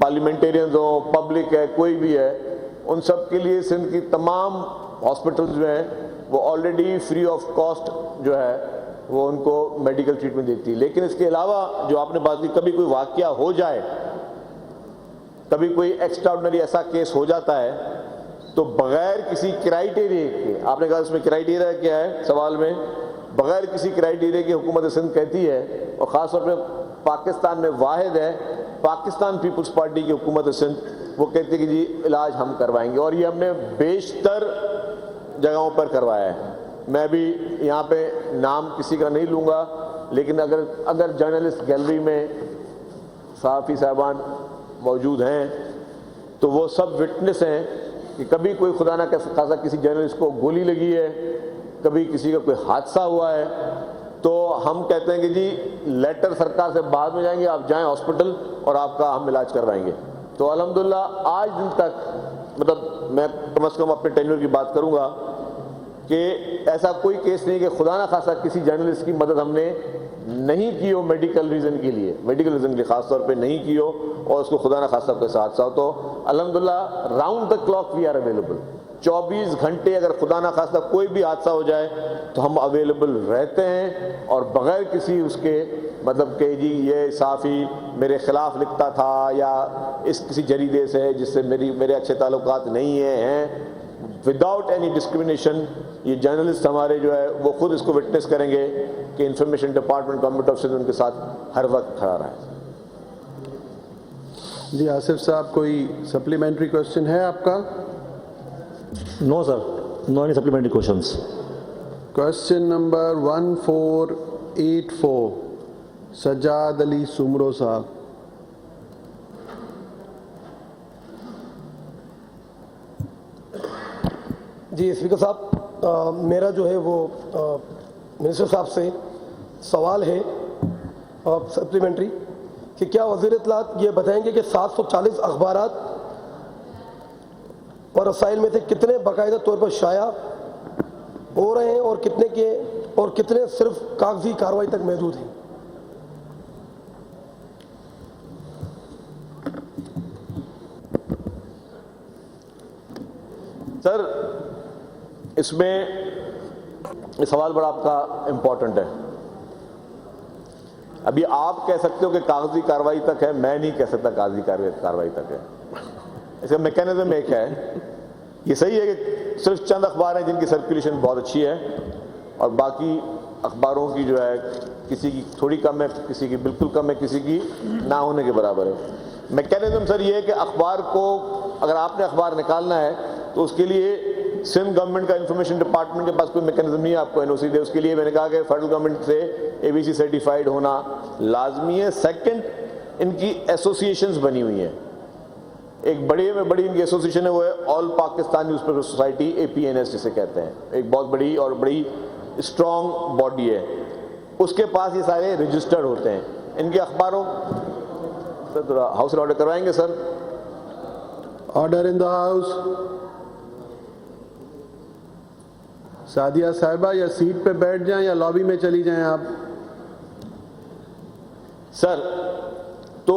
Parliamentarians ہوں، public ہے، کوئی بھی ہے، ان سب کے لیے سندھ کی تمام ہاسپٹلز جو ہیں وہ آلریڈی فری آف کاسٹ جو ہے وہ ان کو میڈیکل ٹریٹمنٹ دیتی ہے۔ لیکن اس کے علاوہ جو آپ نے بات کی، کبھی کوئی واقعہ ہو جائے، کبھی کوئی ایکسٹرا آرڈنری ایسا کیس ہو جاتا ہے تو بغیر کسی کرائیٹیریا کے، آپ نے کہا اس میں کرائیٹیریا کیا ہے سوال میں، بغیر کسی کرائیٹیریا کی حکومت سندھ کہتی ہے، اور خاص طور پہ پاکستان میں واحد ہے پاکستان پیپلز پارٹی کی حکومت سندھ، وہ کہتی ہے کہ جی علاج ہم کروائیں گے، اور یہ ہم نے بیشتر جگہوں پر کروایا ہے۔ میں بھی یہاں پہ نام کسی کا نہیں لوں گا، لیکن اگر جرنلسٹ گیلری میں صحافی صاحبان موجود ہیں تو وہ سب وٹنس ہیں کہ کبھی کوئی خدا نہ خاصا کسی جرنلسٹ کو گولی لگی ہے، کبھی کسی کا کوئی حادثہ ہوا ہے، تو ہم کہتے ہیں کہ جی لیٹر سرکار سے بعد میں جائیں گے، آپ جائیں ہاسپٹل اور آپ کا ہم علاج کروائیں گے۔ تو الحمدللہ آج دن تک، مطلب میں کم از کم اپنے ٹینیور کی بات کروں گا کہ ایسا کوئی کیس نہیں کہ خدا نہ خاصا کسی جرنلسٹ کی مدد ہم نے نہیں کی ہو میڈیکل ریزن کے لیے خاص طور پہ نہیں کی ہو، اور اس کو خدا نہ خاصا کوئی حادثہ ہو تو الحمدللہ round the clock we are available. 24 گھنٹے اگر خدا نہ خاصا کوئی بھی حادثہ ہو جائے تو ہم اویلیبل رہتے ہیں، اور بغیر کسی اس کے مطلب کہ جی یہ صحافی میرے خلاف لکھتا تھا یا اس کسی جریدے سے جس سے میرے اچھے تعلقات نہیں ہیں، وداؤٹ اینی ڈسکریمنیشن یہ جرنلسٹ ہمارے جو ہے وہ خود اس کو وٹنس کریں گے کہ information department government of Sindh ان کے ساتھ ہر وقت کھڑا رہا ہے۔ جی آصف صاحب، کوئی سپلیمنٹری کوشچن ہے آپ کا؟ No sir, no any supplementary questions. Question number 1484 Sajjad Ali Soomro Sahib. جی اسپیکر صاحب، میرا جو ہے وہ منسٹر صاحب سے سوال ہے سپلیمنٹری کہ کیا وزیر اطلاعات یہ بتائیں گے کہ 740 اخبارات اور رسائل میں سے کتنے باقاعدہ طور پر شائع ہو رہے ہیں اور کتنے صرف کاغذی کارروائی تک محدود ہیں؟ سر اس میں یہ سوال بڑا آپ کا امپورٹنٹ ہے۔ ابھی آپ کہہ سکتے ہو کہ کاغذی کارروائی تک ہے، میں نہیں کہہ سکتا کاغذی کارروائی تک ہے۔ اس کا میکینزم ایک ہے، یہ صحیح ہے کہ صرف چند اخبار ہیں جن کی سرکولیشن بہت اچھی ہے، اور باقی اخباروں کی جو ہے کسی کی تھوڑی کم ہے، کسی کی بالکل کم ہے، کسی کی نہ ہونے کے برابر ہے۔ میکینزم سر یہ ہے کہ اخبار کو اگر آپ نے اخبار نکالنا ہے تو اس کے لیے سندھ گورنمنٹ کا انفارمیشن ڈپارٹمنٹ کے پاس کوئی میکینزم نہیں ہے آپ کو این او سی دے، اس کے لیے میں نے کہا کہ فیڈرل گورنمنٹ سے اے بی سی سرٹیفائیڈ ہونا لازمی ہے۔ سیکنڈ، ان کی ایسوسیشنز بنی ہوئی ہیں، ایک بڑی میں بڑی ان کی ایسوسیشن ہے، وہ ہے all Pakistan news paper society, APNS جسے کہتے ہیں، ایک بہت بڑی اور بڑی اسٹرانگ باڈی ہے، اس کے پاس یہ سارے رجسٹرڈ ہوتے ہیں ان کے اخباروں۔ سر تھوڑا ہاؤس آرڈر کروائیں گے sir? Order in the house. Saadia Sahiba یا سیٹ پہ بیٹھ جائیں یا لابی میں چلی جائیں آپ۔ سر تو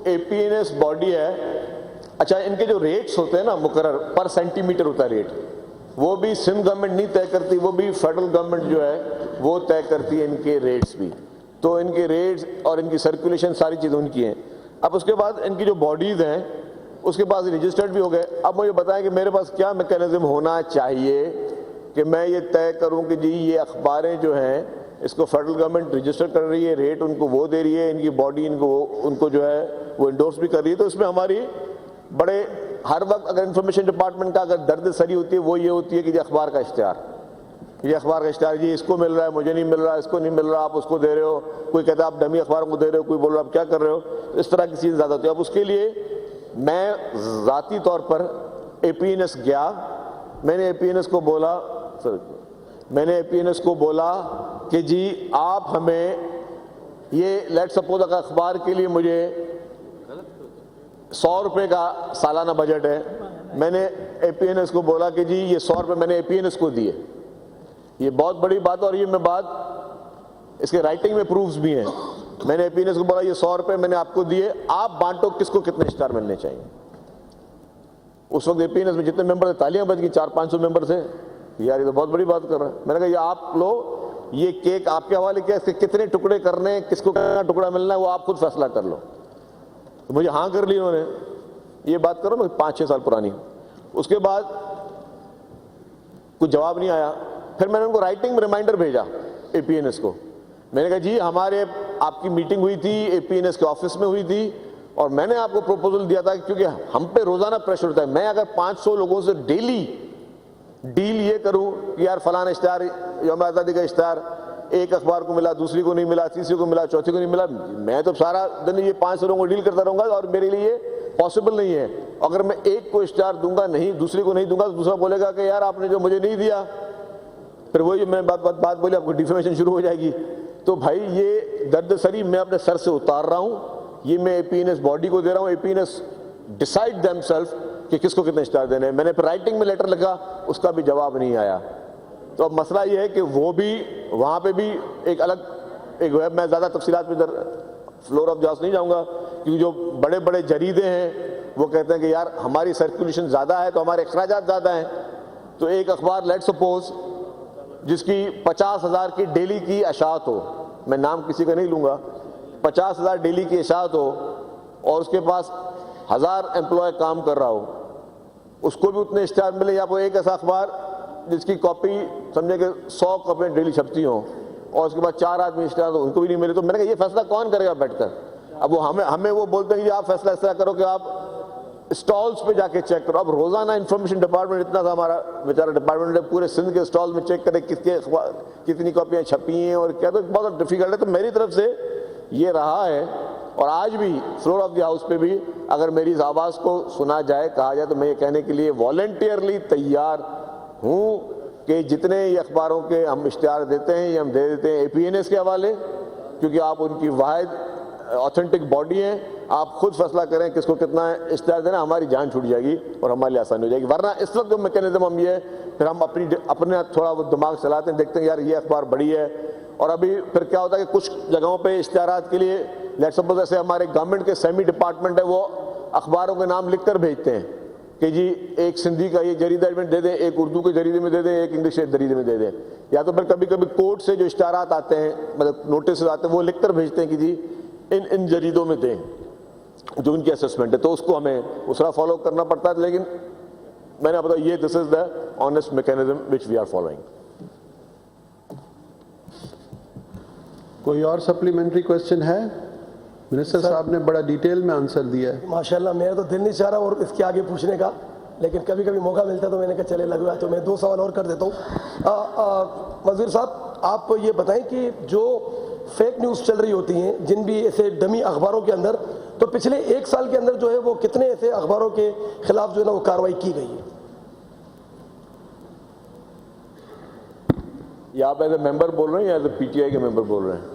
APNS باڈی ہے، اچھا ان کے جو ریٹس ہوتے ہیں نا مقرر پر سینٹی میٹر ہوتا ہے ریٹ، وہ بھی سندھ گورنمنٹ نہیں طے کرتی، وہ بھی فیڈرل گورنمنٹ جو ہے وہ طے کرتی ہے ان کے ریٹس بھی، تو ان کے ریٹس اور ان کی سرکولیشن ساری چیزیں ان کی ہیں۔ اب اس کے بعد ان کی جو باڈیز ہیں اس کے پاس رجسٹرڈ بھی ہو گئے۔ اب مجھے بتائیں کہ میرے پاس کیا میکینزم ہونا چاہیے کہ میں یہ طے کروں کہ جی یہ اخباریں جو ہیں اس کو فیڈرل گورنمنٹ رجسٹر کر رہی ہے، ریٹ ان کو وہ دے رہی ہے، ان کی باڈی ان کو جو ہے وہ انڈورس بھی کر رہی ہے، تو اس میں ہماری بڑے ہر وقت اگر انفارمیشن ڈپارٹمنٹ کا اگر درد سری ہوتی ہے وہ یہ ہوتی ہے کہ یہ اخبار کا اشتہار، یہ اخبار کا اشتہار جی اس کو مل رہا ہے، مجھے نہیں مل رہا، اس کو نہیں مل رہا، آپ اس کو دے رہے ہو، کوئی کہتا ہے آپ ڈمی اخباروں کو دے رہے ہو، کوئی بول رہا ہے آپ کیا کر رہے ہو، اس طرح کی چیز زیادہ ہوتی ہے۔ اب اس کے لیے میں ذاتی طور پر APNS گیا، میں نے APNS کو بولا کہ جی آپ ہمیں یہ لیٹ سپوز اگر اخبار کے لیے مجھے 100 روپے کا سالانہ بجٹ ہے، میں نے APNS کو بولا کہ جی یہ 100 روپے میں نے APNS کو دیے، یہ بہت بڑی بات ہے، اور یہ میں بات اس کے رائٹنگ میں پروفز بھی ہیں، میں نے APNS کو بولا یہ 100 روپے میں نے آپ کو دیے, آپ بانٹو کس کو کتنے اشتہار ملنے چاہیے. اس وقت APNS میں جتنے ممبر تھے تالیاں بج گئی, 400-500 ممبر تھے. یار یہ تو بہت بڑی بات کر رہا ہے. میں نے کہا یہ آپ لو, یہ کیک آپ کے حوالے کیا, اس کے کتنے ٹکڑے کرنے, کس کو کتنا ٹکڑا ملنا ہے وہ آپ خود فیصلہ کر لو. مجھے ہاں کر لی انہوں نے. یہ بات کرو نا 5-6 سال پرانی. اس کے بعد کچھ جواب نہیں آیا. پھر میں نے ان کو رائٹنگ میں ریمائنڈر بھیجا APNS کو. میں نے کہا جی ہمارے آپ کی میٹنگ ہوئی تھی, APNS کے آفس میں ہوئی تھی, اور میں نے آپ کو پروپوزل دیا تھا کیونکہ ہم پہ روزانہ پریشر ہوتا ہے. میں اگر 500 لوگوں سے ڈیلی ڈیل یہ کروں کہ یار فلانا اشتہار, یوم آزادی کا اشتہار ایک اخبار کو ملا, دوسری کو نہیں ملا, تیسری کو ملا, چوتھی کو نہیں ملا, میں تو سارا دن یہ 500 لوگوں کو ڈیل کرتا رہوں گا اور میرے لیے یہ پاسبل نہیں ہے. اگر میں ایک کو اشتہار دوں گا نہیں, دوسری کو نہیں دوں گا, تو دوسرا بولے گا کہ یار آپ نے جو مجھے نہیں دیا, پھر وہی میں بات بولی آپ کو ڈیفیمیشن شروع ہو جائے گی. تو بھائی یہ درد سری میں اپنے سر سے اتار رہا ہوں, یہ میں APNS باڈی کو دے رہا ہوں. APNS ڈیسائڈ دیم سیلف کہ کس کو کتنے اشتہار دینے ہیں. میں نے پھر رائٹنگ میں لیٹر لکھا, اس کا بھی جواب نہیں آیا. تو اب مسئلہ یہ ہے کہ وہ بھی وہاں پہ بھی ایک الگ ایک ویب, میں زیادہ تفصیلات میں فلور آف جاس نہیں جاؤں گا, کیونکہ جو بڑے بڑے جریدے ہیں وہ کہتے ہیں کہ یار ہماری سرکولیشن زیادہ ہے تو ہمارے اخراجات زیادہ ہیں. تو ایک اخبار لیٹ سپوز جس کی 50,000 کی ڈیلی کی اشاعت ہو, میں نام کسی کا نہیں لوں گا, 50,000 ڈیلی کی اشاعت ہو, اور اس کے پاس 1000 امپلائی کام کر رہا ہو, اس کو بھی اتنے اشتہار ملے. یا وہ ایک ایسا اخبار جس کی کاپی سمجھے کہ 100 کاپیاں ڈیلی چھپتی ہوں, اور اس کے بعد 4 آدمی اشتہار ہو, ان کو بھی نہیں ملے. تو میں نے کہا یہ فیصلہ کون کرے گا بیٹھ کر؟ اب وہ ہمیں وہ بولتے ہیں کہ آپ فیصلہ اس طرح کرو کہ آپ اسٹالز پہ جا کے چیک کرو. اب روزانہ انفارمیشن ڈپارٹمنٹ اتنا تھا ہمارا بیچارہ ڈپارٹمنٹ, پورے سندھ کے اسٹال میں چیک کرے کس کے کتنی کاپیاں چھپی ہیں اور کیا, تو بہت ڈیفیکلٹ ہے. تو میری طرف سے یہ رہا ہے, اور آج بھی فلور آف دی ہاؤس پہ بھی اگر میری اس آواز کو سنا جائے, کہا جائے, تو میں یہ کہنے کے لیے والنٹیئرلی تیار ہوں کہ جتنے یہ اخباروں کے ہم اشتہار دیتے ہیں یہ ہم دے دیتے ہیں APNS کے حوالے, کیونکہ آپ ان کی واحد آتھینٹک باڈی ہیں. آپ خود فیصلہ کریں کس کو کتنا اشتہار دینا, ہماری جان چھوٹ جائے گی اور ہمارے لیے آسانی ہو جائے گی. ورنہ اس وقت جو میکینزم ہم یہ پھر ہم اپنے تھوڑا وہ دماغ چلاتے ہیں, دیکھتے ہیں یار یہ اخبار بڑی ہے, اور ابھی پھر کیا ہوتا ہے کہ کچھ جگہوں پہ اشتہارات کے لیے لیٹ سپوز ایسے ہمارے گورنمنٹ کے سیمی ڈپارٹمنٹ ہے, وہ اخباروں کے نام لکھ کر بھیجتے ہیں کہ جی ایک سندھی کا یہ جریدہ دے دیں, ایک اردو کے جریدے میں دے دیں, ایک انگلش کے جریدے میں دے دیں. یا تو پھر کبھی کبھی کورٹ سے جو اشتہارات آتے ہیں, مطلب نوٹسز آتے ہیں, وہ لکھ کر بھیجتے ہیں کہ جی ان جریدوں میں دیں جو ان کی اسسمنٹ ہے. تو اس کو ہمیں اس طرح فالو کرنا پڑتا ہے. لیکن میں نے بتایا یہ this is the honest mechanism which we are following. کوئی اور سپلیمنٹری کوشچن ہے؟ منسٹر صاحب نے بڑا ڈیٹیل میں آنسر دیا ہے. ماشاءاللہ میرا تو دل نہیں چاہ رہا اور اس کے آگے پوچھنے کا, لیکن کبھی کبھی موقع ملتا ہے تو میں نے کہا چلے لگا, تو میں 2 سوال اور کر دیتا ہوں. وزیر صاحب آپ یہ بتائیں کہ جو فیک نیوز چل رہی ہوتی ہیں, جن بھی ایسے ڈمی اخباروں کے اندر, تو پچھلے 1 سال کے اندر جو ہے وہ کتنے ایسے اخباروں کے خلاف جو ہے نا وہ کارروائی کی گئی ہے؟ یا آپ ایز اے ممبر بول رہے ہیں یا ایز اے PTI کے ممبر بول رہے ہیں؟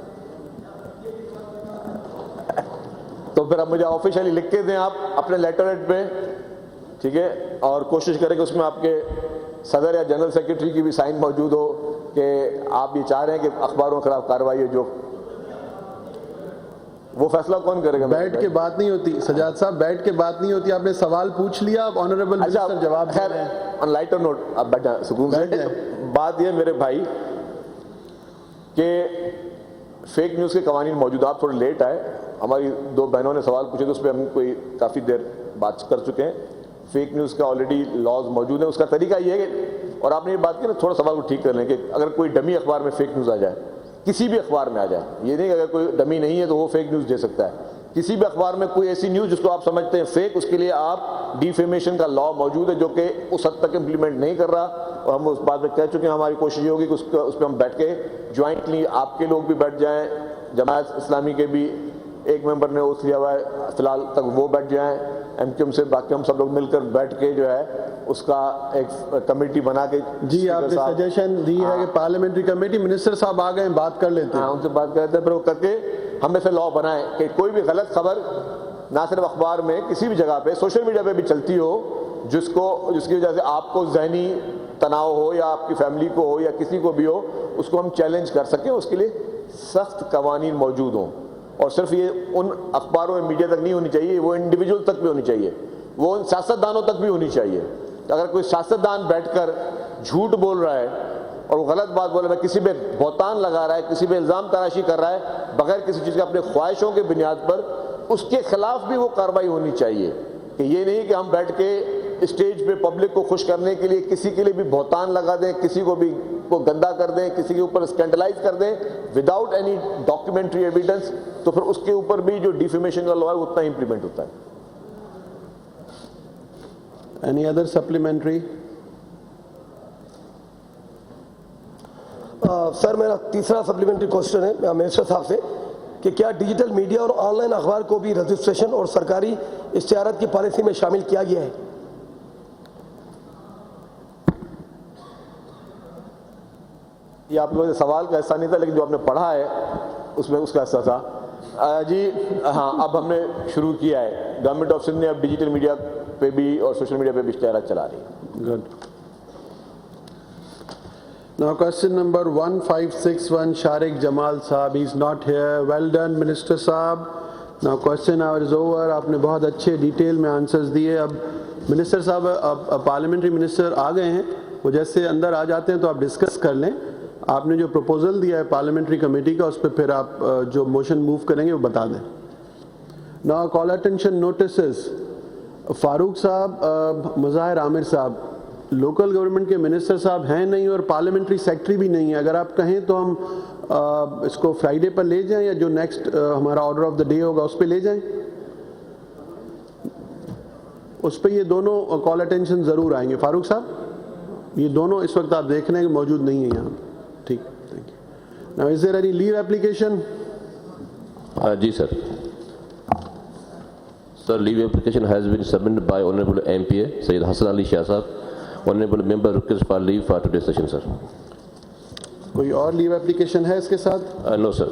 تو پھر اب مجھے آفیشیلی لکھ کے دیں آپ اپنے لیٹر ہیڈ پہ, ٹھیک ہے, اور کوشش کریں کہ اس میں آپ کے صدر یا جنرل سیکرٹری کی بھی سائن موجود ہو کہ آپ یہ چاہ رہے ہیں کہ اخباروں کے خلاف کارروائی ہو. جو وہ فیصلہ کون کرے گا؟ بیٹھ کے بات نہیں ہوتی سجاد صاحب, بیٹھ کے بات نہیں ہوتی. آپ نے سوال پوچھ لیا, اب آنریبل منسٹر جواب دے رہے ہیں. آن لائٹر نوٹ آپ بیٹھ جائیں سکون سے. بات یہ میرے بھائی کہ فیک نیوز کے قوانین موجود, آپ تھوڑے لیٹ آئے, ہماری 2 بہنوں نے سوال پوچھے تو اس پہ ہم کوئی کافی دیر بات کر چکے ہیں. فیک نیوز کا آلریڈی لاز موجود ہیں. اس کا طریقہ یہ ہے کہ, اور آپ نے یہ بات کی نا, تھوڑا سوال کو ٹھیک کر لیں کہ اگر کوئی ڈمی اخبار میں فیک نیوز آ جائے, کسی بھی اخبار میں آ جائے, یہ نہیں کہ اگر کوئی ڈمی نہیں ہے تو وہ فیک نیوز دے سکتا ہے, کسی بھی اخبار میں کوئی ایسی نیوز جس کو آپ سمجھتے ہیں فیک, اس کے لیے آپ ڈیفیمیشن کا لا موجود ہے جو کہ اس حد تک امپلیمنٹ نہیں کر رہا, اور ہم اس بات میں کہہ چکے ہیں. ہماری کوشش یہ ہوگی کہ اس پہ ہم بیٹھ کے جوائنٹلی, آپ کے لوگ بھی بیٹھ جائیں, جماعت اسلامی کے بھی ایک ممبر نے اوتھ لیا ہوا ہے فی الحال تک, وہ بیٹھ جائیں, MQM سے باقی ہم سب لوگ مل کر بیٹھ کے جو ہے اس کا ایک کمیٹی بنا کے. جی آپ نے سجیشن دی ہے کہ پارلیمنٹری کمیٹی, منسٹر صاحب آ گئے ہیں, بات کر لیتے ہیں. ان سے بات کرتے ہیں, پھر وہ کر کے ہم ایسے لا بنائیں کہ کوئی بھی غلط خبر نہ صرف اخبار میں, کسی بھی جگہ پہ, سوشل میڈیا پہ بھی چلتی ہو, جس کی وجہ سے آپ کو ذہنی تناؤ ہو یا آپ کی فیملی کو ہو یا کسی کو بھی ہو, اس کو ہم چیلنج کر سکیں. اس کے لیے سخت قوانین موجود ہوں. اور صرف یہ ان اخباروں میں میڈیا تک نہیں ہونی چاہیے، وہ انڈیویجول تک بھی ہونی چاہیے، وہ ان سیاستدانوں تک بھی ہونی چاہیے. اگر کوئی سیاستدان بیٹھ کر جھوٹ بول رہا ہے اور وہ غلط بات بول رہا ہے، کسی پہ بہتان لگا رہا ہے، کسی پہ الزام تراشی کر رہا ہے بغیر کسی چیز کے، اپنے خواہشوں کے بنیاد پر، اس کے خلاف بھی وہ کارروائی ہونی چاہیے. کہ یہ نہیں کہ ہم بیٹھ کے اسٹیج پہ پبلک کو خوش کرنے کے لیے کسی کے لیے بھی بہتان لگا دیں، کسی کو بھی کو گندا کر دیں، کسی کے اوپر اسکینڈلائز کر دیں وداؤٹ اینی ڈاکیومنٹری ایویڈنس، تو پھر اس کے اوپر بھی جو ڈیفیمیشن کا لا ہے اتنا امپلیمنٹ ہوتا ہے. Any other supplementary? سر میرا تیسرا سپلیمنٹری کوشچن ہے منسٹر صاحب سے کہ کیا ڈیجیٹل میڈیا اور آن لائن اخبار کو بھی رجسٹریشن اور سرکاری اشتہارات کی پالیسی میں شامل کیا گیا ہے؟ یہ آپ لوگوں کے سوال کا حصہ نہیں تھا، لیکن جو آپ نے پڑھا ہے اس میں اس کا حصہ تھا. جی ہاں، اب ہم نے شروع کیا ہے، گورنمنٹ آف سندھ نے اب ڈیجیٹل میڈیا پہ بھی اور سوشل میڈیا پہ بھی اشتہارات چلا رہی ہے. Good. Now question number 1561, Sharik Jamal Saab, he is not here. Well done, Minister Saab. Now question hour is over. آپ نے بہت اچھے ڈیٹیل میں آنسرز دیے. اب منسٹر صاحب اب پارلیمنٹری منسٹر آ گئے ہیں، وہ جیسے اندر آ جاتے ہیں تو آپ ڈسکس کر لیں. آپ نے جو پروپوزل دیا ہے پارلیمنٹری کمیٹی کا، اس پہ پھر آپ جو موشن موو کریں گے وہ بتا دیں. Now call attention notices. فاروق صاحب، مظاہر عامر صاحب لوکل گورنمنٹ کے منسٹر صاحب ہیں نہیں اور پارلیمنٹری سیکٹری بھی نہیں ہے. اگر آپ کہیں تو ہم اس کو فرائیڈے پر لے جائیں یا جو نیکسٹ ہمارا آرڈر آف دا ڈے ہوگا اس پہ لے جائیں. اس پہ یہ دونوں کال اٹینشن ضرور آئیں گے. فاروق صاحب یہ دونوں اس وقت آپ دیکھ رہے ہیں کہ موجود نہیں ہیں یہاں. ٹھیک، thank you. Now is there any leave application? جی sir. Sir, leave application has been submitted by Honorable MPA Syed Hassan Ali Shah Sahab. Honorable member request for leave for today's session, sir. کوئی اور لیو application ہے اس کے ساتھ؟ No, sir.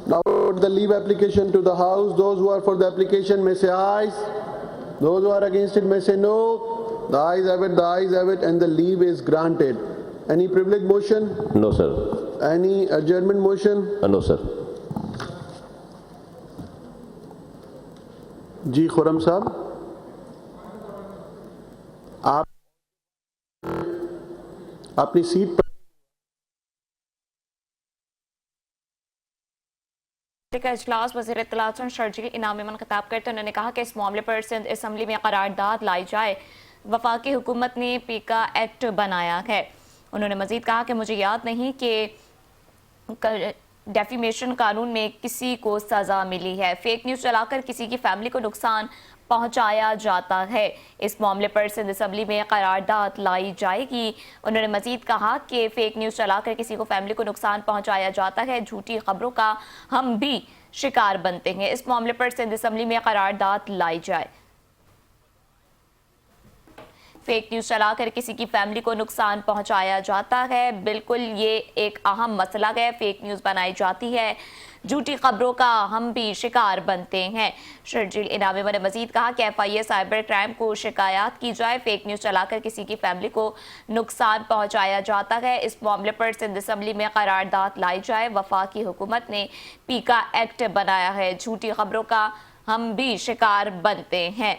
Now put the leave application to the house. Those who are for the application may say ayes. Those who are against it may say no. The ayes have it, the ayes have it, and the leave is granted. Any privilege motion? No, sir. Any adjournment motion? No, sir. جی خرم صاحب، آپ اپنی set پر کا اجلاس وزیر اطلاعات شرجیل انعامی میں خطاب کرتے انہوں نے کہا کہ اس معاملے پر سندھ اسمبلی میں قرارداد لائی جائے. وفاقی حکومت نے پیکا ایکٹ بنایا ہے. انہوں نے مزید کہا کہ مجھے یاد نہیں کہ ڈیفیمیشن قانون میں کسی کو سزا ملی ہے. فیک نیوز چلا کر کسی کی فیملی کو نقصان پہنچایا جاتا ہے. اس معاملے پر سندھ اسمبلی میں قرارداد لائی جائے گی. انہوں نے مزید کہا کہ فیک نیوز چلا کر کسی کو فیملی کو نقصان پہنچایا جاتا ہے. جھوٹی خبروں کا ہم بھی شکار بنتے ہیں. اس معاملے پر سندھ اسمبلی میں قرارداد لائی جائے. فیک نیوز چلا کر کسی کی فیملی کو نقصان پہنچایا جاتا ہے، بالکل یہ ایک اہم مسئلہ ہے. فیک نیوز بنائی جاتی ہے، جھوٹی خبروں کا ہم بھی شکار بنتے ہیں. شرجیل انعامی نے مزید کہا کہ FIA سائبر کرائم کو شکایات کی جائے. فیک نیوز چلا کر کسی کی فیملی کو نقصان پہنچایا جاتا ہے. اس معاملے پر سندھ اسمبلی میں قرارداد لائی جائے. وفاقی حکومت نے پیکا ایکٹ بنایا ہے. جھوٹی خبروں کا ہم بھی شکار بنتے ہیں.